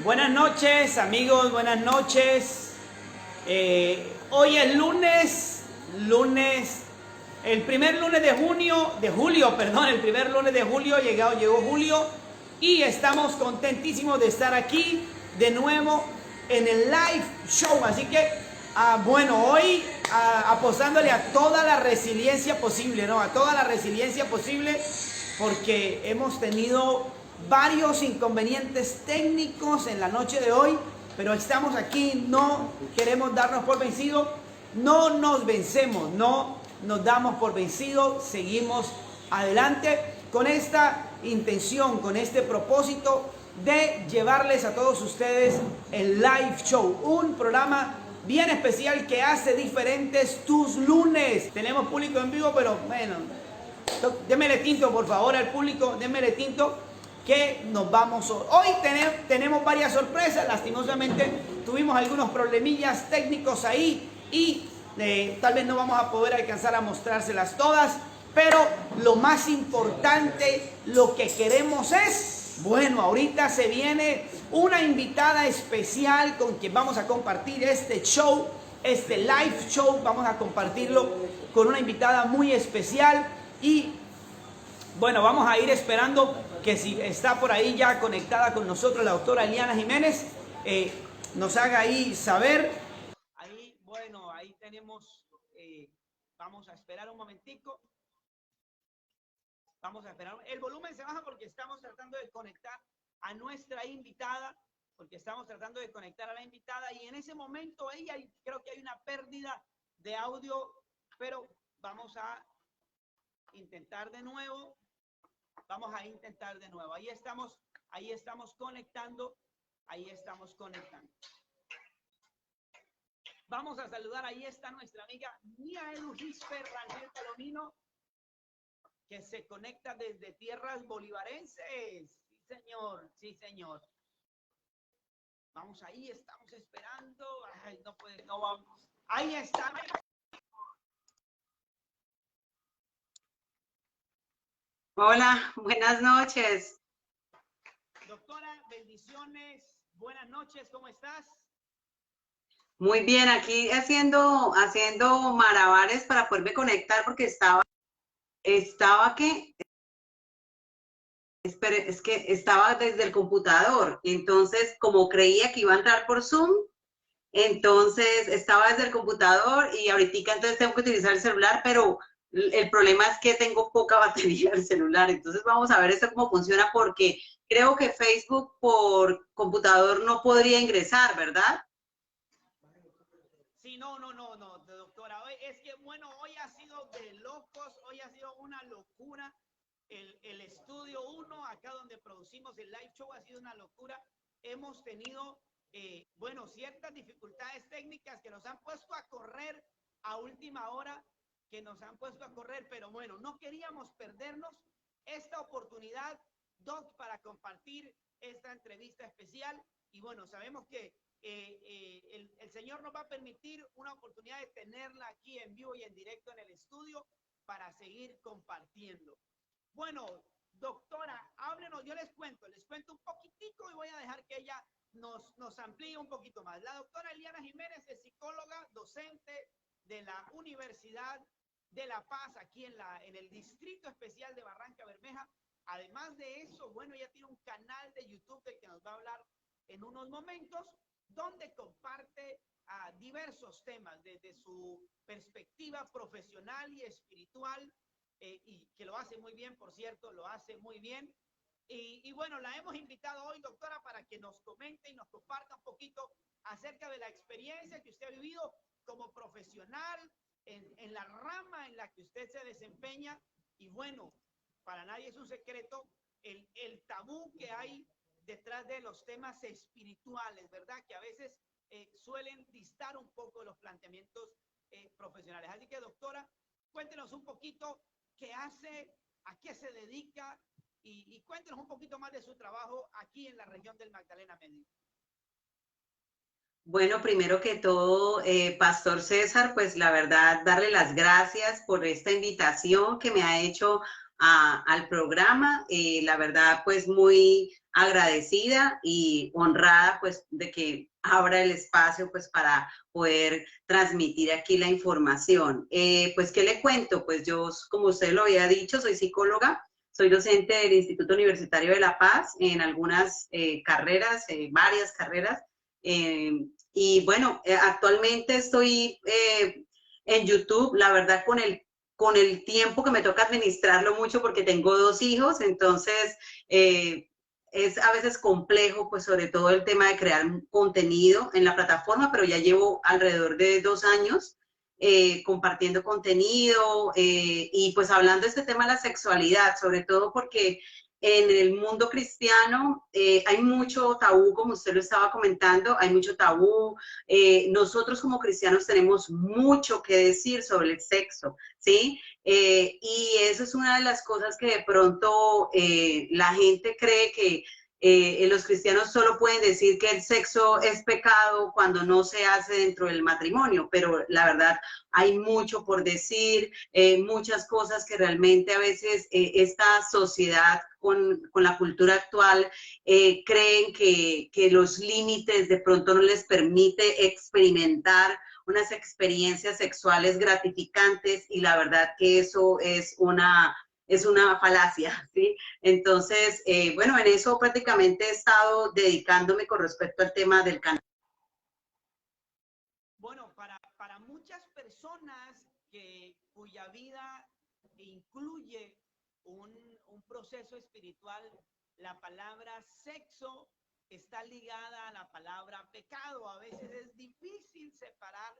Buenas noches, amigos, buenas noches. Hoy es lunes, el primer lunes de julio, perdón, el primer lunes de julio, llegó julio y estamos contentísimos de estar aquí de nuevo en el live show. Así que, bueno, hoy apostándole a toda la resiliencia posible, ¿no? A toda la resiliencia posible, porque hemos tenido varios inconvenientes técnicos en la noche de hoy, pero estamos aquí, no queremos darnos por vencidos, no nos vencemos, no nos damos por vencidos, seguimos adelante con esta intención, con este propósito de llevarles a todos ustedes el live show, un programa bien especial que hace diferentes tus lunes. Tenemos público en vivo, pero bueno, démele tinto por favor al público, démele tinto que nos vamos hoy. Hoy tenemos varias sorpresas, lastimosamente tuvimos algunos problemillas técnicos ahí y tal vez no vamos a poder alcanzar a mostrárselas todas, pero lo más importante, lo que queremos es, bueno, ahorita se viene una invitada especial con quien vamos a compartir este show, este live show, vamos a compartirlo con una invitada muy especial y bueno, vamos a ir esperando que si está por ahí ya conectada con nosotros la doctora Eliana Jiménez, nos haga ahí saber. Ahí, bueno, ahí tenemos, vamos a esperar un momentico. Vamos a esperar. El volumen se baja porque estamos tratando de conectar a nuestra invitada, y en ese momento ahí creo que hay una pérdida de audio, pero vamos a intentar de nuevo. Ahí estamos conectando. Vamos a saludar, ahí está nuestra amiga Mía Edu Gisper Rangel Palomino, que se conecta desde tierras bolivarenses. Sí, señor. Vamos ahí, estamos esperando. Ay, no vamos. Ahí está. Hola, buenas noches. Doctora, bendiciones. Buenas noches, ¿cómo estás? Muy bien, aquí haciendo malabares para poderme conectar porque estaba desde el computador. Entonces, como creía que iba a entrar por Zoom, entonces estaba desde el computador y ahorita entonces tengo que utilizar el celular, pero el problema es que tengo poca batería del celular. Entonces vamos a ver esto cómo funciona porque creo que Facebook por computador no podría ingresar, ¿verdad? Sí, no, doctora. Es que, bueno, hoy ha sido de locos, hoy ha sido una locura. El estudio 1, acá donde producimos el live show, ha sido una locura. Hemos tenido, bueno, ciertas dificultades técnicas que nos han puesto a correr a última hora, pero bueno, no queríamos perdernos esta oportunidad, Doc, para compartir esta entrevista especial. Y bueno, sabemos que el Señor nos va a permitir una oportunidad de tenerla aquí en vivo y en directo en el estudio para seguir compartiendo. Bueno, doctora, háblenos, yo les cuento un poquitico y voy a dejar que ella nos amplíe un poquito más. La doctora Eliana Jiménez es psicóloga, docente de la Universidad de La Paz, aquí en el Distrito Especial de Barranca Bermeja. Además de eso, bueno, ella tiene un canal de YouTube del que nos va a hablar en unos momentos, donde comparte diversos temas desde su perspectiva profesional y espiritual, y que lo hace muy bien, por cierto, lo hace muy bien. Y bueno, la hemos invitado hoy, doctora, para que nos comente y nos comparta un poquito acerca de la experiencia que usted ha vivido como profesional en la rama en la que usted se desempeña. Y bueno, para nadie es un secreto el tabú que hay detrás de los temas espirituales, ¿verdad? Que a veces suelen distar un poco de los planteamientos profesionales. Así que, doctora, cuéntenos un poquito qué hace, a qué se dedica y cuéntenos un poquito más de su trabajo aquí en la región del Magdalena Medio. Bueno, primero que todo, Pastor César, pues la verdad, darle las gracias por esta invitación que me ha hecho al programa. La verdad, pues muy agradecida y honrada pues de que abra el espacio pues para poder transmitir aquí la información. Pues, ¿qué le cuento? Pues yo, como usted lo había dicho, soy psicóloga, soy docente del Instituto Universitario de La Paz en algunas carreras, varias carreras. Y bueno, actualmente estoy en YouTube, la verdad, con el tiempo que me toca administrarlo mucho porque tengo 2 hijos, entonces es a veces complejo, pues sobre todo el tema de crear contenido en la plataforma, pero ya llevo alrededor de 2 años compartiendo contenido y pues hablando de este tema de la sexualidad, sobre todo porque en el mundo cristiano hay mucho tabú, como usted lo estaba comentando, hay mucho tabú. Nosotros como cristianos tenemos mucho que decir sobre el sexo, ¿sí? Y eso es una de las cosas que de pronto la gente cree que los cristianos solo pueden decir que el sexo es pecado cuando no se hace dentro del matrimonio, pero la verdad hay mucho por decir, muchas cosas que realmente a veces esta sociedad con la cultura actual creen que los límites de pronto no les permite experimentar unas experiencias sexuales gratificantes y la verdad que eso es una falacia, ¿sí? Entonces, bueno, en eso prácticamente he estado dedicándome con respecto al tema del canal. Bueno, para muchas personas cuya vida incluye un proceso espiritual, la palabra sexo está ligada a la palabra pecado. A veces es difícil separar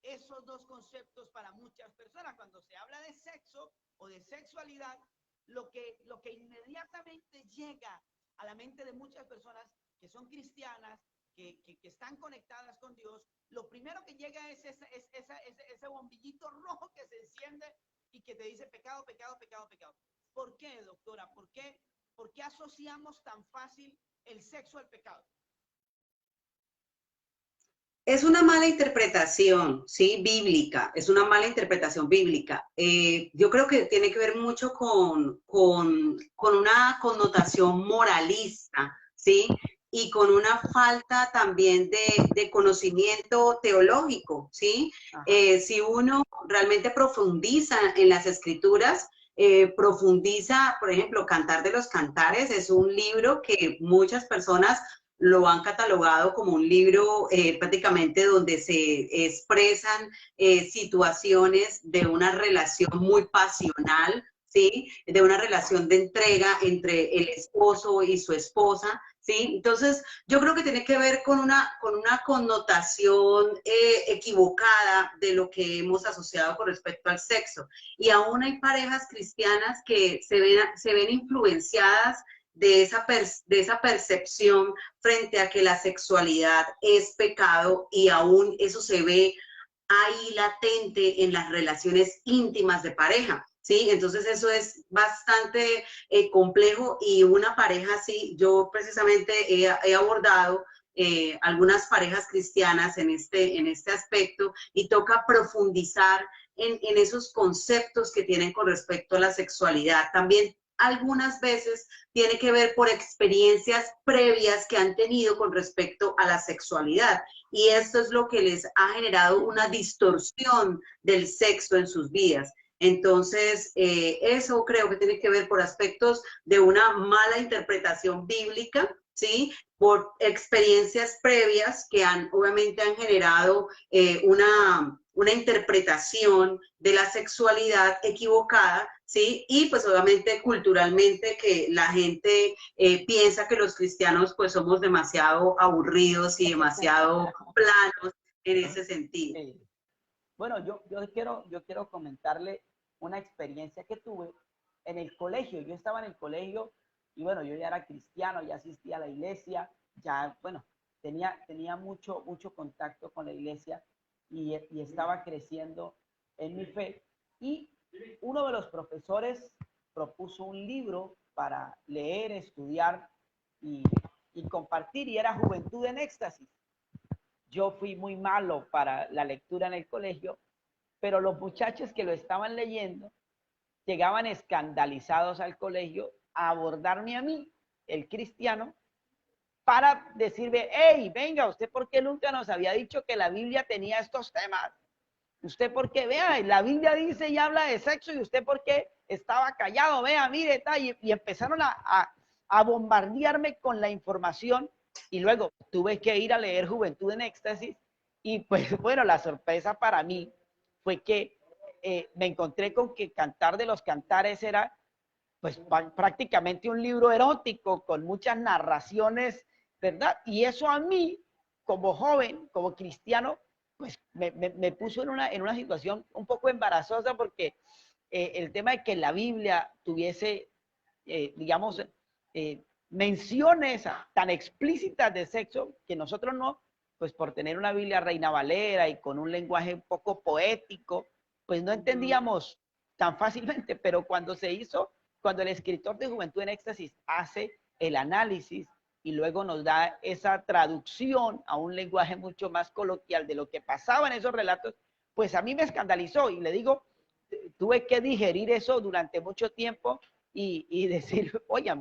esos dos conceptos para muchas personas. Cuando se habla de sexo o de sexualidad, lo que inmediatamente llega a la mente de muchas personas que son cristianas, que están conectadas con Dios, lo primero que llega es ese bombillito rojo que se enciende y que te dice pecado, pecado, pecado, pecado. ¿Por qué, doctora? ¿Por qué asociamos tan fácil el sexo al pecado? Es una mala interpretación, ¿sí? Bíblica, es una mala interpretación bíblica. Yo creo que tiene que ver mucho con una connotación moralista, ¿sí? Y con una falta también de conocimiento teológico, ¿sí? Si uno realmente profundiza en las escrituras, profundiza, por ejemplo, Cantar de los Cantares es un libro que muchas personas lo han catalogado como un libro prácticamente donde se expresan situaciones de una relación muy pasional, ¿sí? De una relación de entrega entre el esposo y su esposa, ¿sí? Entonces, yo creo que tiene que ver con una connotación equivocada de lo que hemos asociado con respecto al sexo. Y aún hay parejas cristianas que se ven influenciadas de esa percepción frente a que la sexualidad es pecado y aún eso se ve ahí latente en las relaciones íntimas de pareja, ¿sí? Entonces eso es bastante complejo y una pareja así, yo precisamente he abordado algunas parejas cristianas en este aspecto y toca profundizar en esos conceptos que tienen con respecto a la sexualidad. También algunas veces tiene que ver por experiencias previas que han tenido con respecto a la sexualidad. Y esto es lo que les ha generado una distorsión del sexo en sus vidas. Entonces, eso creo que tiene que ver por aspectos de una mala interpretación bíblica, ¿sí? Por experiencias previas que obviamente han generado una interpretación de la sexualidad equivocada, ¿sí? Y pues obviamente culturalmente que la gente piensa que los cristianos pues somos demasiado aburridos y demasiado planos en ese sentido. Bueno, yo quiero comentarle una experiencia que tuve en el colegio. Yo estaba en el colegio y bueno, yo ya era cristiano, ya asistía a la iglesia, ya, bueno, tenía mucho contacto con la iglesia y estaba creciendo en mi fe. Y uno de los profesores propuso un libro para leer, estudiar y compartir, y era Juventud en Éxtasis. Yo fui muy malo para la lectura en el colegio, pero los muchachos que lo estaban leyendo llegaban escandalizados al colegio a abordarme a mí, el cristiano, para decirme, hey, venga, ¿usted por qué nunca nos había dicho que la Biblia tenía estos temas? ¿Usted por qué? Vea, la Biblia dice y habla de sexo, y usted por qué estaba callado, vea, mire, tal, y empezaron a bombardearme con la información, y luego tuve que ir a leer Juventud en Éxtasis, y pues bueno, la sorpresa para mí fue que me encontré con que Cantar de los Cantares era pues prácticamente un libro erótico con muchas narraciones, ¿verdad? Y eso a mí, como joven, como cristiano, pues me puso en una situación un poco embarazosa, porque el tema de que la Biblia tuviese, digamos, menciones tan explícitas de sexo, que nosotros no, pues por tener una Biblia Reina Valera y con un lenguaje un poco poético, pues no entendíamos tan fácilmente, pero cuando el escritor de Juventud en Éxtasis hace el análisis y luego nos da esa traducción a un lenguaje mucho más coloquial de lo que pasaba en esos relatos, pues a mí me escandalizó, y le digo, tuve que digerir eso durante mucho tiempo y decir, oye,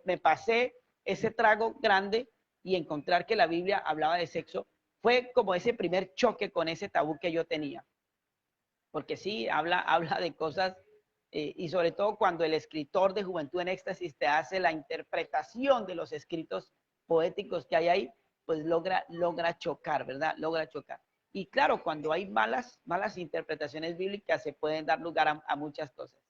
me pasé ese trago grande, y encontrar que la Biblia hablaba de sexo fue como ese primer choque con ese tabú que yo tenía. Porque sí, habla de cosas, y sobre todo cuando el escritor de Juventud en Éxtasis te hace la interpretación de los escritos poéticos que hay ahí, pues logra chocar, ¿verdad? Logra chocar. Y claro, cuando hay malas interpretaciones bíblicas, se pueden dar lugar a muchas cosas.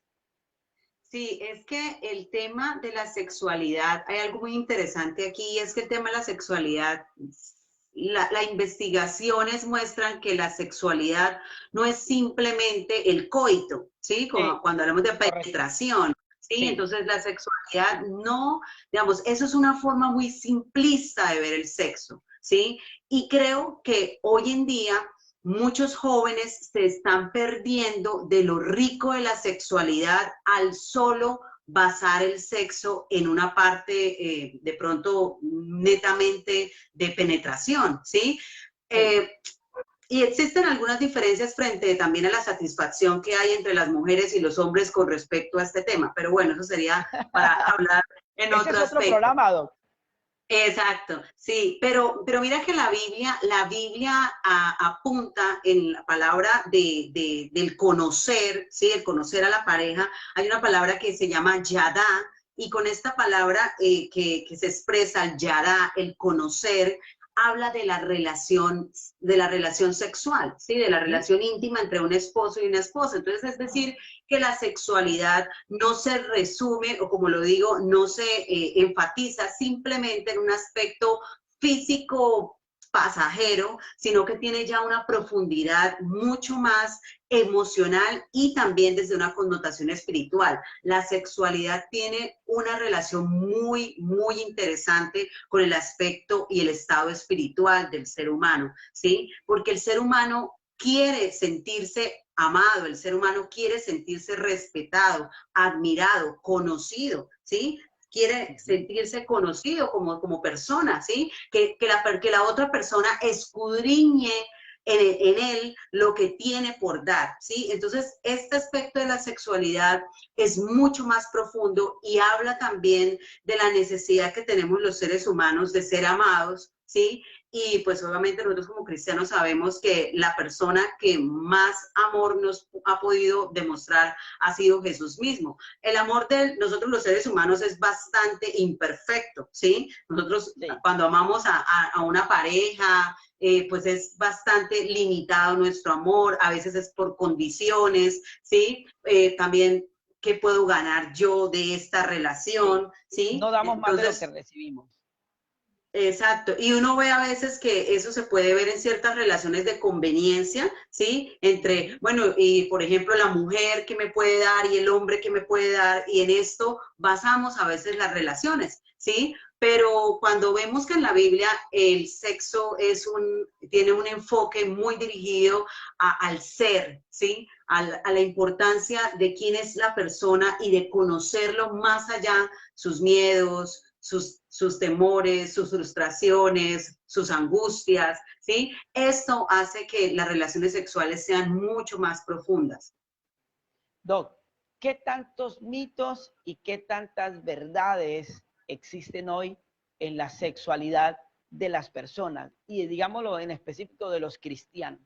Sí, es que el tema de la sexualidad, hay algo muy interesante aquí, es que el tema de la sexualidad, las investigaciones muestran que la sexualidad no es simplemente el coito, ¿sí? Como cuando hablamos de penetración, ¿sí? Sí. Entonces la sexualidad no, digamos, eso es una forma muy simplista de ver el sexo, ¿sí? Y creo que hoy en día muchos jóvenes se están perdiendo de lo rico de la sexualidad al solo basar el sexo en una parte de pronto netamente de penetración, ¿sí? Y existen algunas diferencias frente también a la satisfacción que hay entre las mujeres y los hombres con respecto a este tema, pero bueno, eso sería para hablar en Ese otro es otro aspecto. programa, Doc. Exacto, sí, pero mira que la Biblia apunta en la palabra del conocer, ¿sí? El conocer a la pareja. Hay una palabra que se llama yadá, y con esta palabra que se expresa el yadá, el conocer, habla de la relación sexual, ¿sí? De la relación íntima entre un esposo y una esposa. Entonces, es decir, que la sexualidad no se resume, o como lo digo, no se enfatiza simplemente en un aspecto físico pasajero, sino que tiene ya una profundidad mucho más emocional y también desde una connotación espiritual. La sexualidad tiene una relación muy, muy interesante con el aspecto y el estado espiritual del ser humano, ¿sí? Porque el ser humano quiere sentirse amado, el ser humano quiere sentirse respetado, admirado, conocido, ¿sí? Quiere sentirse conocido como persona, ¿sí? Que la otra persona escudriñe en él lo que tiene por dar, ¿sí? Entonces, este aspecto de la sexualidad es mucho más profundo y habla también de la necesidad que tenemos los seres humanos de ser amados, ¿sí? Y pues obviamente nosotros como cristianos sabemos que la persona que más amor nos ha podido demostrar ha sido Jesús mismo. El amor de nosotros los seres humanos es bastante imperfecto, ¿sí? Nosotros cuando amamos a una pareja, pues es bastante limitado nuestro amor, a veces es por condiciones, ¿sí? También, ¿qué puedo ganar yo de esta relación? ¿Sí? No damos más Entonces, de lo que recibimos. Exacto, y uno ve a veces que eso se puede ver en ciertas relaciones de conveniencia, ¿sí? Entre, bueno, y por ejemplo, la mujer que me puede dar y el hombre que me puede dar, y en esto basamos a veces las relaciones, ¿sí? Pero cuando vemos que en la Biblia el sexo tiene un enfoque muy dirigido al ser, ¿sí? A la importancia de quién es la persona y de conocerlo más allá, sus miedos, sus temores, sus frustraciones, sus angustias, ¿sí? Esto hace que las relaciones sexuales sean mucho más profundas. Doc, ¿qué tantos mitos y qué tantas verdades existen hoy en la sexualidad de las personas? Y digámoslo en específico de los cristianos.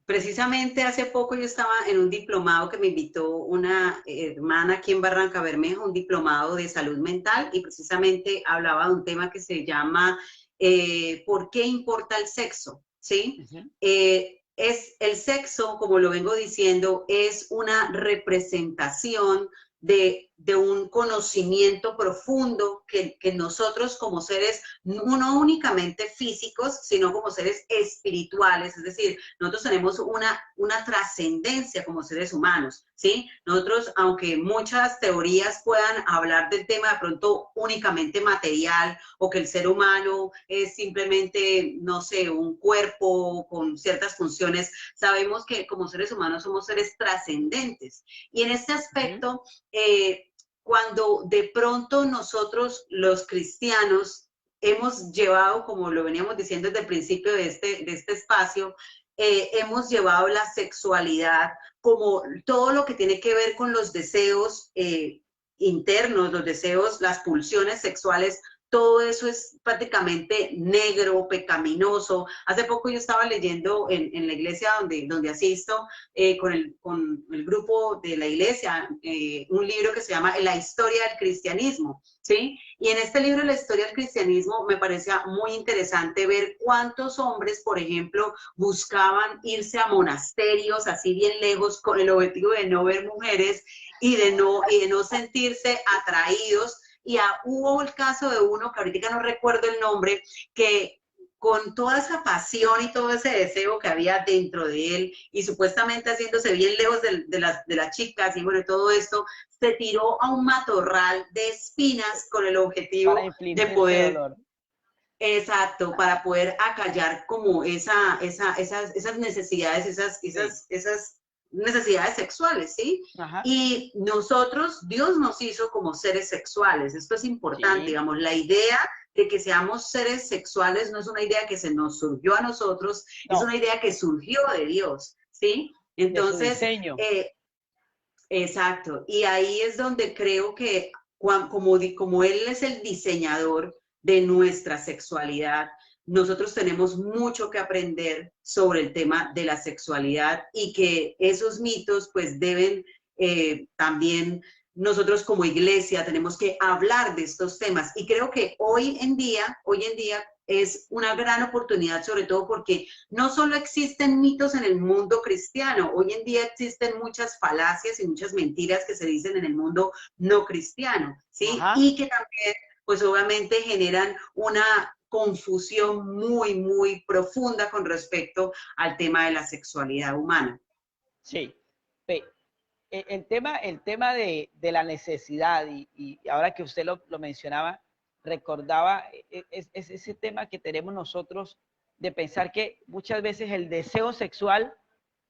Precisamente hace poco yo estaba en un diplomado que me invitó una hermana aquí en Barranca Bermeja, un diplomado de salud mental, y precisamente hablaba de un tema que se llama ¿por qué importa el sexo? ¿Sí? Uh-huh. Es el sexo, como lo vengo diciendo, es una representación de un conocimiento profundo que nosotros como seres, no únicamente físicos, sino como seres espirituales, es decir, nosotros tenemos una trascendencia como seres humanos, ¿sí? Nosotros, aunque muchas teorías puedan hablar del tema de pronto únicamente material o que el ser humano es simplemente, no sé, un cuerpo con ciertas funciones, sabemos que como seres humanos somos seres trascendentes. Y en este aspecto, cuando de pronto nosotros los cristianos hemos llevado, como lo veníamos diciendo desde el principio de este espacio, hemos llevado la sexualidad como todo lo que tiene que ver con los deseos internos, los deseos, las pulsiones sexuales, todo eso es prácticamente negro, pecaminoso. Hace poco yo estaba leyendo en la iglesia donde asisto, con el grupo de la iglesia, un libro que se llama La historia del cristianismo, ¿sí? Y en este libro, La historia del cristianismo, me parecía muy interesante ver cuántos hombres, por ejemplo, buscaban irse a monasterios así bien lejos con el objetivo de no ver mujeres y de no sentirse atraídos. Y hubo el caso de uno, que ahorita no recuerdo el nombre, que con toda esa pasión y todo ese deseo que había dentro de él, y supuestamente haciéndose bien lejos de las chicas, y bueno, todo esto, se tiró a un matorral de espinas con el objetivo Para de infligirse poder, dolor. exacto, para poder acallar como esas necesidades, esas necesidades sexuales, ¿sí? Ajá. Y nosotros, Dios nos hizo como seres sexuales. Esto es importante, Sí. digamos, la idea de que seamos seres sexuales no es una idea que se nos surgió a nosotros, es No, una idea que surgió de Dios, ¿sí? de su Entonces, diseño. exacto. Y ahí es donde creo que como Él es el diseñador de nuestra sexualidad, nosotros tenemos mucho que aprender sobre el tema de la sexualidad y que esos mitos pues deben también nosotros como iglesia tenemos que hablar de estos temas. Y creo que hoy en día es una gran oportunidad, sobre todo porque no solo existen mitos en el mundo cristiano, hoy en día existen muchas falacias y muchas mentiras que se dicen en el mundo no cristiano, ¿sí? Ajá. Y que también, pues obviamente generan una confusión muy, muy profunda con respecto al tema de la sexualidad humana. Sí. El tema de la necesidad, y ahora que usted lo mencionaba, recordaba es ese tema que tenemos nosotros de pensar que muchas veces el deseo sexual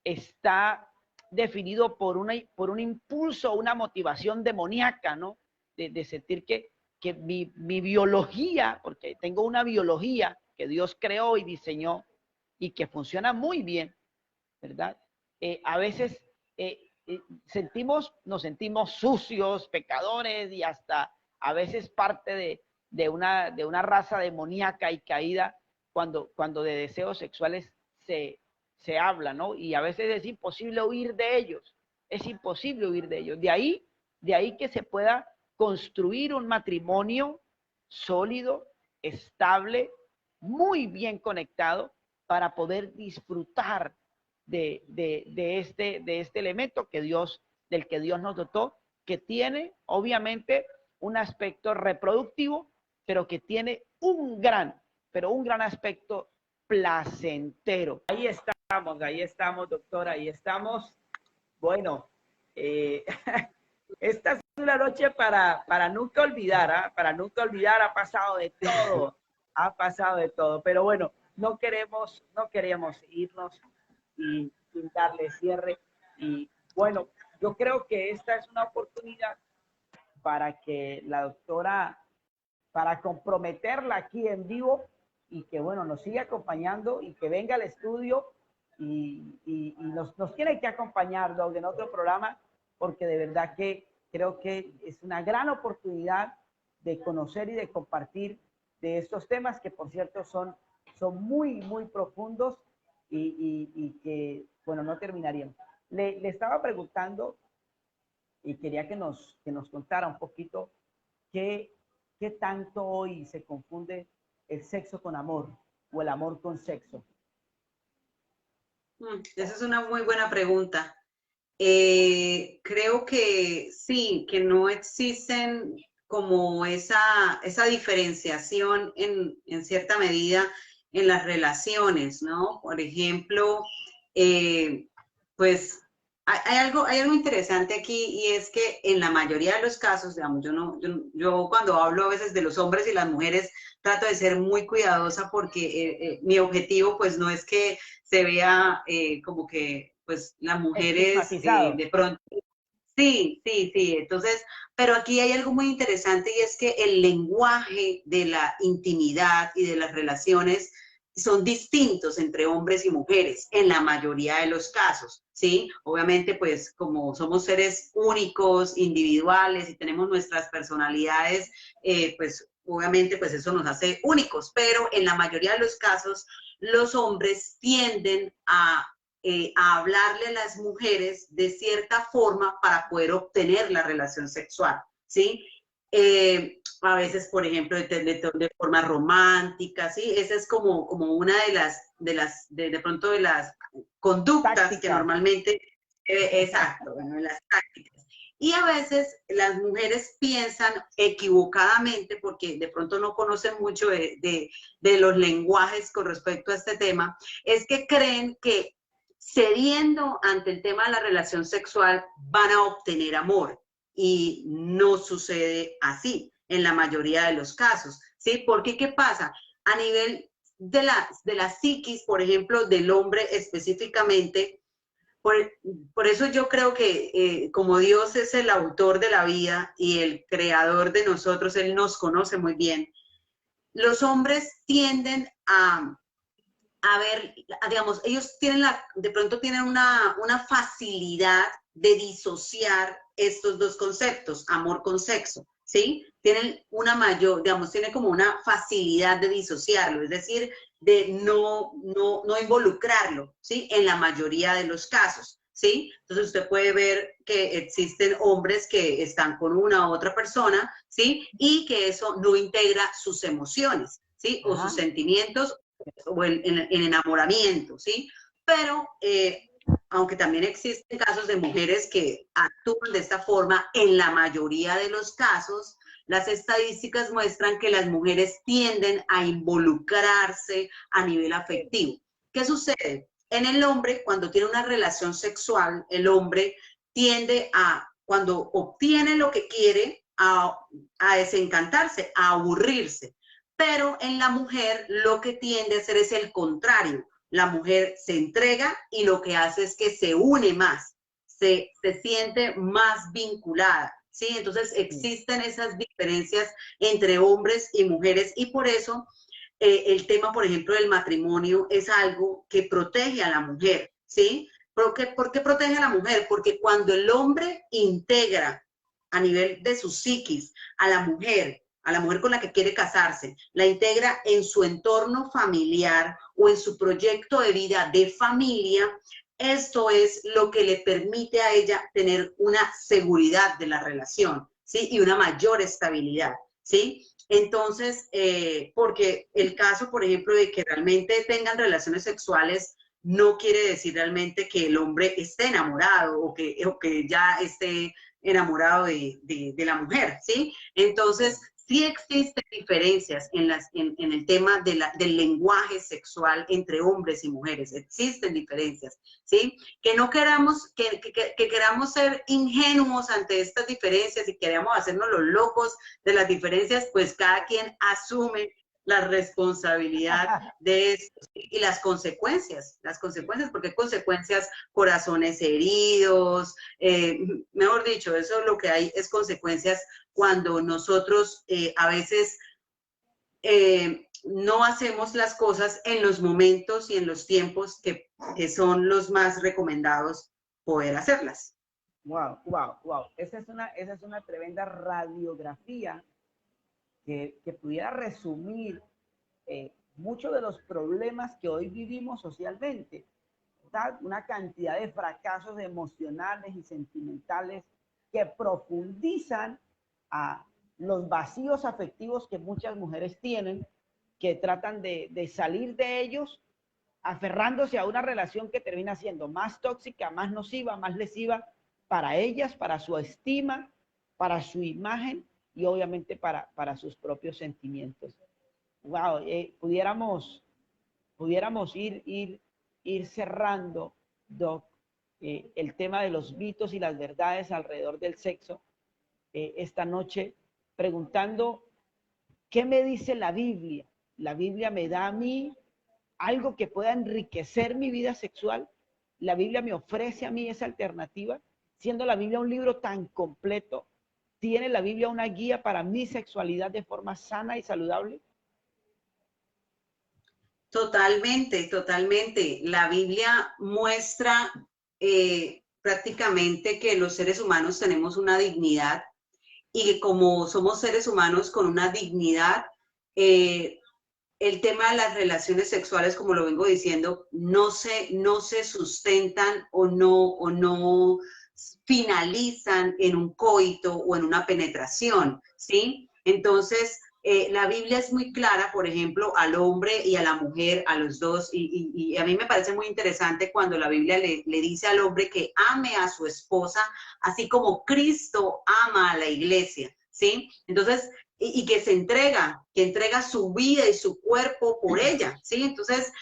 está definido por un impulso, una motivación demoníaca, ¿no? De sentir que mi biología, porque tengo una biología que Dios creó y diseñó y que funciona muy bien, ¿verdad? A veces nos sentimos sucios, pecadores y hasta a veces parte de una raza demoníaca y caída cuando de deseos sexuales se habla, ¿no? Y a veces es imposible huir de ellos, es imposible huir de ellos. De ahí que se pueda construir un matrimonio sólido, estable, muy bien conectado para poder disfrutar de este elemento del que Dios nos dotó, que tiene obviamente un aspecto reproductivo, pero que tiene un gran aspecto placentero. Ahí estamos, doctora, ahí estamos. Bueno, esta es una noche para nunca olvidar, ¿eh? Para nunca olvidar, ha pasado de todo, pero bueno, no queremos irnos y sin darle cierre. Y bueno, yo creo que esta es una oportunidad para que la doctora, para comprometerla aquí en vivo y que bueno, nos siga acompañando y que venga al estudio nos tiene que acompañar, Doug, en otro programa, porque de verdad que creo que es una gran oportunidad de conocer y de compartir de estos temas que, por cierto, son muy, muy profundos y que, bueno, no terminarían. Le estaba preguntando y quería que nos contara un poquito qué tanto hoy se confunde el sexo con amor o el amor con sexo. Esa es una muy buena pregunta. Creo que sí, que no existen como esa diferenciación en cierta medida en las relaciones, ¿no? Por ejemplo, pues hay algo interesante aquí y es que en la mayoría de los casos, digamos, yo cuando hablo a veces de los hombres y las mujeres trato de ser muy cuidadosa porque mi objetivo pues no es que se vea como que pues las mujeres de pronto. Sí, sí, sí. Entonces, pero aquí hay algo muy interesante y es que el lenguaje de la intimidad y de las relaciones son distintos entre hombres y mujeres en la mayoría de los casos, ¿sí? Obviamente, pues como somos seres únicos, individuales y tenemos nuestras personalidades, pues obviamente pues eso nos hace únicos, pero en la mayoría de los casos los hombres tienden a hablarle a las mujeres de cierta forma para poder obtener la relación sexual, ¿sí? A veces, por ejemplo, de forma romántica, ¿sí? Esa es como una de pronto de las conductas tácticas que normalmente, exacto, bueno, las tácticas. Y a veces las mujeres piensan equivocadamente, porque de pronto no conocen mucho de los lenguajes con respecto a este tema, es que creen que cediendo ante el tema de la relación sexual van a obtener amor y no sucede así en la mayoría de los casos, ¿sí? Porque ¿qué pasa? A nivel de la psiquis, por ejemplo, del hombre específicamente, por eso yo creo que como Dios es el autor de la vida y el creador de nosotros, Él nos conoce muy bien, los hombres tienden a ver, digamos, ellos tienen de pronto tienen una facilidad de disociar estos dos conceptos, amor con sexo, ¿sí? Tienen una mayor, digamos, tienen como una facilidad de disociarlo, es decir, de no involucrarlo, ¿sí? En la mayoría de los casos, ¿sí? Entonces usted puede ver que existen hombres que están con una u otra persona, ¿sí? Y que eso no integra sus emociones, ¿sí? O sus sentimientos o el enamoramiento, ¿sí? Pero aunque también existen casos de mujeres que actúan de esta forma, en la mayoría de los casos, las estadísticas muestran que las mujeres tienden a involucrarse a nivel afectivo. ¿Qué sucede? En el hombre, cuando tiene una relación sexual, el hombre tiende a, cuando obtiene lo que quiere, a desencantarse, a aburrirse. Pero en la mujer lo que tiende a hacer es el contrario. La mujer se entrega y lo que hace es que se une más, se siente más vinculada, ¿sí? Entonces existen esas diferencias entre hombres y mujeres y por eso el tema, por ejemplo, del matrimonio es algo que protege a la mujer, ¿sí? ¿Por qué protege a la mujer? Porque cuando el hombre integra a nivel de su psiquis a la mujer con la que quiere casarse, la integra en su entorno familiar o en su proyecto de vida de familia, esto es lo que le permite a ella tener una seguridad de la relación, ¿sí? Y una mayor estabilidad, ¿sí? Entonces, porque el caso, por ejemplo, de que realmente tengan relaciones sexuales no quiere decir realmente que el hombre esté enamorado o que ya esté enamorado de la mujer, ¿sí? Entonces, sí existen diferencias en el tema del lenguaje sexual entre hombres y mujeres, existen diferencias, ¿sí? Que no queramos, que queramos ser ingenuos ante estas diferencias y queramos hacernos los locos de las diferencias, pues cada quien asume la responsabilidad de esto y las consecuencias, porque hay consecuencias, corazones heridos, mejor dicho, eso lo que hay es consecuencias cuando nosotros a veces no hacemos las cosas en los momentos y en los tiempos que son los más recomendados poder hacerlas. Wow, wow, wow. Esa es una tremenda radiografía que pudiera resumir muchos de los problemas que hoy vivimos socialmente. ¿Verdad? Una cantidad de fracasos emocionales y sentimentales que profundizan a los vacíos afectivos que muchas mujeres tienen, que tratan de salir de ellos aferrándose a una relación que termina siendo más tóxica, más nociva, más lesiva para ellas, para su estima, para su imagen y obviamente para sus propios sentimientos. Wow, pudiéramos ir cerrando, Doc, el tema de los mitos y las verdades alrededor del sexo esta noche, preguntando, ¿qué me dice la Biblia? ¿La Biblia me da a mí algo que pueda enriquecer mi vida sexual? ¿La Biblia me ofrece a mí esa alternativa? Siendo la Biblia un libro tan completo, ¿tiene la Biblia una guía para mi sexualidad de forma sana y saludable? Totalmente, totalmente. La Biblia muestra prácticamente que los seres humanos tenemos una dignidad y que como somos seres humanos con una dignidad, el tema de las relaciones sexuales, como lo vengo diciendo, no se sustentan o no finalizan en un coito o en una penetración, ¿sí? Entonces, la Biblia es muy clara, por ejemplo, al hombre y a la mujer, a los dos, y a mí me parece muy interesante cuando la Biblia le dice al hombre que ame a su esposa, así como Cristo ama a la iglesia, ¿sí? Entonces, y que entrega su vida y su cuerpo por ella, ¿sí? Entonces,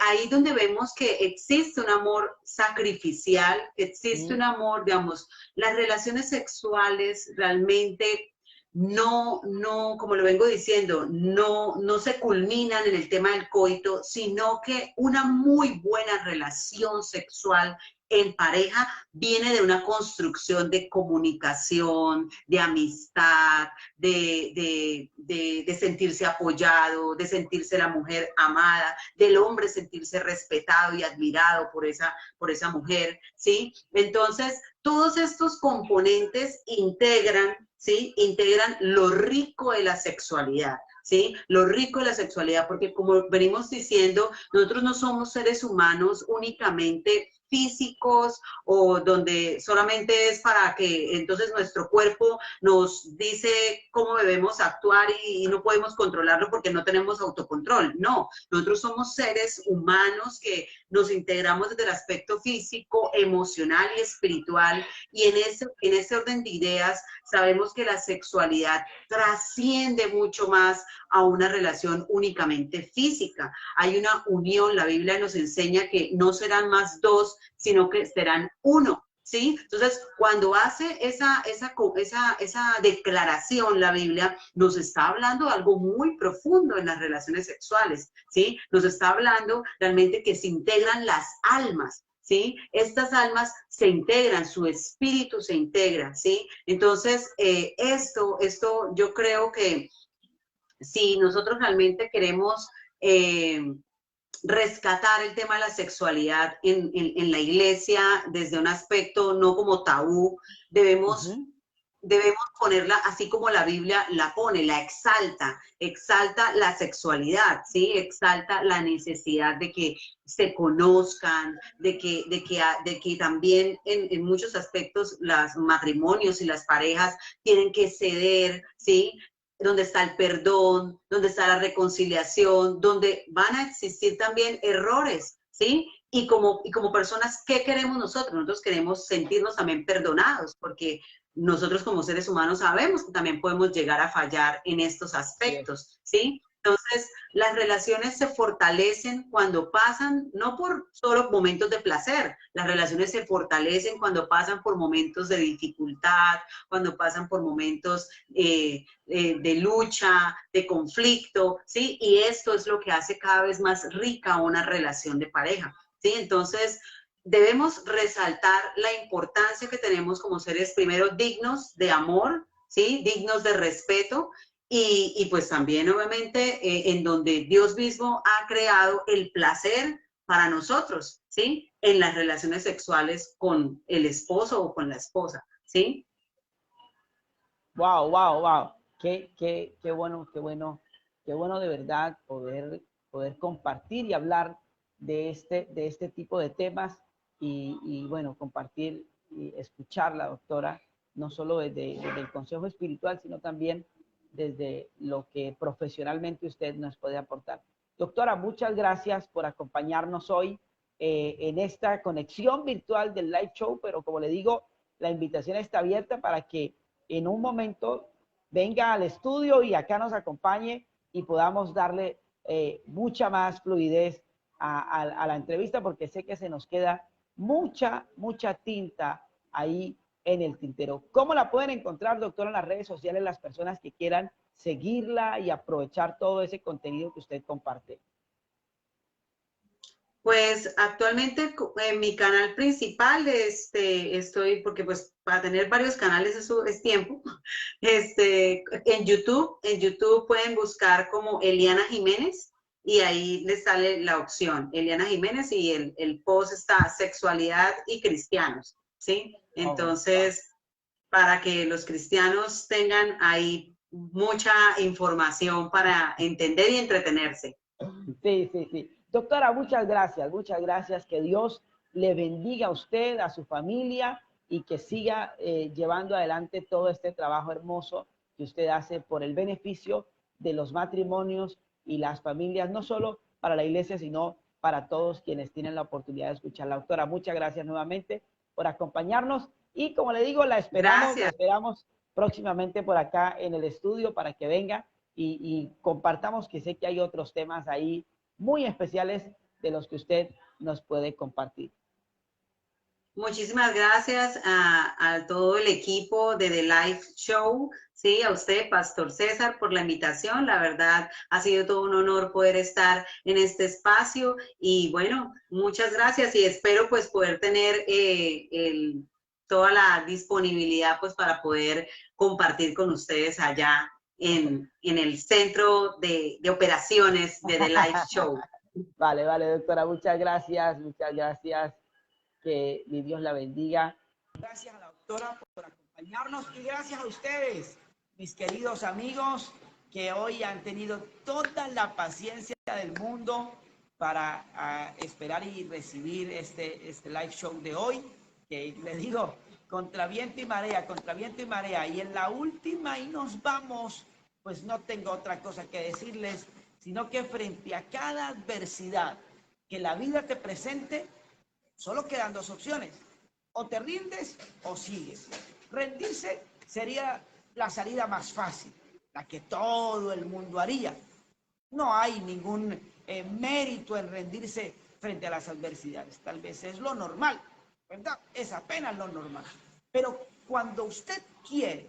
ahí donde vemos que existe un amor sacrificial, existe un amor, digamos, las relaciones sexuales realmente no, como lo vengo diciendo, no se culminan en el tema del coito, sino que una muy buena relación sexual en pareja viene de una construcción de comunicación, de amistad, de sentirse apoyado, de sentirse la mujer amada, del hombre sentirse respetado y admirado por esa mujer, ¿sí? Entonces, todos estos componentes ¿sí? Integran lo rico de la sexualidad, ¿sí? Lo rico de la sexualidad, porque como venimos diciendo, nosotros no somos seres humanos únicamente físicos o donde solamente es para que entonces nuestro cuerpo nos dice cómo debemos actuar y no podemos controlarlo porque no tenemos autocontrol. No, nosotros somos seres humanos que nos integramos desde el aspecto físico, emocional y espiritual, y en ese orden de ideas sabemos que la sexualidad trasciende mucho más a una relación únicamente física. Hay una unión, la Biblia nos enseña que no serán más dos, sino que serán uno, ¿sí? Entonces, cuando hace esa declaración la Biblia, nos está hablando de algo muy profundo en las relaciones sexuales, ¿sí? Nos está hablando realmente que se integran las almas, ¿sí? Estas almas se integran, su espíritu se integra, ¿sí? Entonces, esto yo creo que si nosotros realmente queremos rescatar el tema de la sexualidad en la iglesia desde un aspecto no como tabú, debemos ponerla así como la Biblia la pone, la exalta la sexualidad, ¿sí? Exalta la necesidad de que se conozcan, de que también en muchos aspectos los matrimonios y las parejas tienen que ceder, ¿sí? Donde está el perdón, donde está la reconciliación, donde van a existir también errores, ¿sí? Y como personas, ¿qué queremos nosotros? Nosotros queremos sentirnos también perdonados, porque nosotros como seres humanos sabemos que también podemos llegar a fallar en estos aspectos, ¿sí? Entonces, las relaciones se fortalecen cuando pasan, no por solo momentos de placer, las relaciones se fortalecen cuando pasan por momentos de dificultad, cuando pasan por momentos de lucha, de conflicto, ¿sí? Y esto es lo que hace cada vez más rica una relación de pareja, ¿sí? Entonces, debemos resaltar la importancia que tenemos como seres primero dignos de amor, ¿sí? Dignos de respeto, y pues también obviamente en donde Dios mismo ha creado el placer para nosotros, ¿sí? En las relaciones sexuales con el esposo o con la esposa, ¿sí? Wow, wow, wow. Qué bueno, qué bueno de verdad poder compartir y hablar de este tipo de temas y bueno, compartir y escuchar la doctora, no solo desde el consejo espiritual, sino también desde lo que profesionalmente usted nos puede aportar. Doctora, muchas gracias por acompañarnos hoy en esta conexión virtual del live show, pero como le digo, la invitación está abierta para que en un momento venga al estudio y acá nos acompañe y podamos darle mucha más fluidez a la entrevista, porque sé que se nos queda mucha tinta ahí en el tintero. ¿Cómo la pueden encontrar, doctora, en las redes sociales las personas que quieran seguirla y aprovechar todo ese contenido que usted comparte? Pues actualmente en mi canal principal estoy, porque pues para tener varios canales eso es tiempo, en YouTube pueden buscar como Eliana Jiménez y ahí les sale la opción, Eliana Jiménez, y el post está sexualidad y cristianos, ¿sí? Entonces, para que los cristianos tengan ahí mucha información para entender y entretenerse. Sí, sí, sí. Doctora, muchas gracias, muchas gracias. Que Dios le bendiga a usted, a su familia y que siga llevando adelante todo este trabajo hermoso que usted hace por el beneficio de los matrimonios y las familias, no solo para la iglesia, sino para todos quienes tienen la oportunidad de escuchar. La doctora, muchas gracias nuevamente por acompañarnos y como le digo, la Gracias. esperamos próximamente por acá en el estudio para que venga y compartamos, que sé que hay otros temas ahí muy especiales de los que usted nos puede compartir. Muchísimas gracias a todo el equipo de The Live Show, sí, a usted, Pastor César, por la invitación. La verdad, ha sido todo un honor poder estar en este espacio y bueno, muchas gracias y espero pues poder tener toda la disponibilidad pues para poder compartir con ustedes allá en el centro de operaciones de The Live Show. Vale, vale, doctora, muchas gracias, muchas gracias. Que mi Dios la bendiga. Gracias a la doctora por acompañarnos y gracias a ustedes, mis queridos amigos, que hoy han tenido toda la paciencia del mundo para esperar y recibir este live show de hoy, que les digo, contra viento y marea, y en la última y nos vamos, pues no tengo otra cosa que decirles, sino que frente a cada adversidad que la vida te presente, solo quedan dos opciones: o te rindes o sigues. Rendirse sería la salida más fácil, la que todo el mundo haría. No hay ningún mérito en rendirse frente a las adversidades. Tal vez es lo normal, ¿verdad? Es apenas lo normal. Pero cuando usted quiere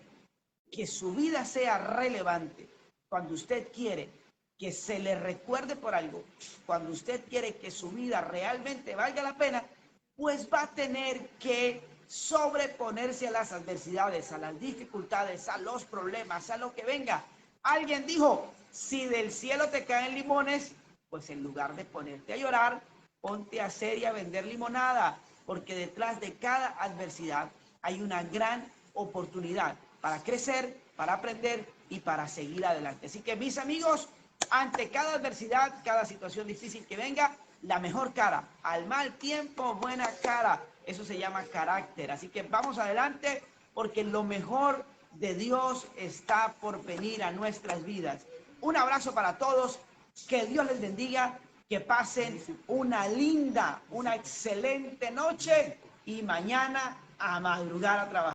que su vida sea relevante, cuando usted quiere que se le recuerde por algo, cuando usted quiere que su vida realmente valga la pena, pues va a tener que sobreponerse a las adversidades, a las dificultades, a los problemas, a lo que venga. Alguien dijo, si del cielo te caen limones, pues en lugar de ponerte a llorar, ponte a hacer y a vender limonada, porque detrás de cada adversidad hay una gran oportunidad para crecer, para aprender y para seguir adelante. Así que mis amigos, ante cada adversidad, cada situación difícil que venga, la mejor cara, al mal tiempo, buena cara. Eso se llama carácter. Así que vamos adelante porque lo mejor de Dios está por venir a nuestras vidas. Un abrazo para todos. Que Dios les bendiga. Que pasen una linda, una excelente noche y mañana a madrugar a trabajar.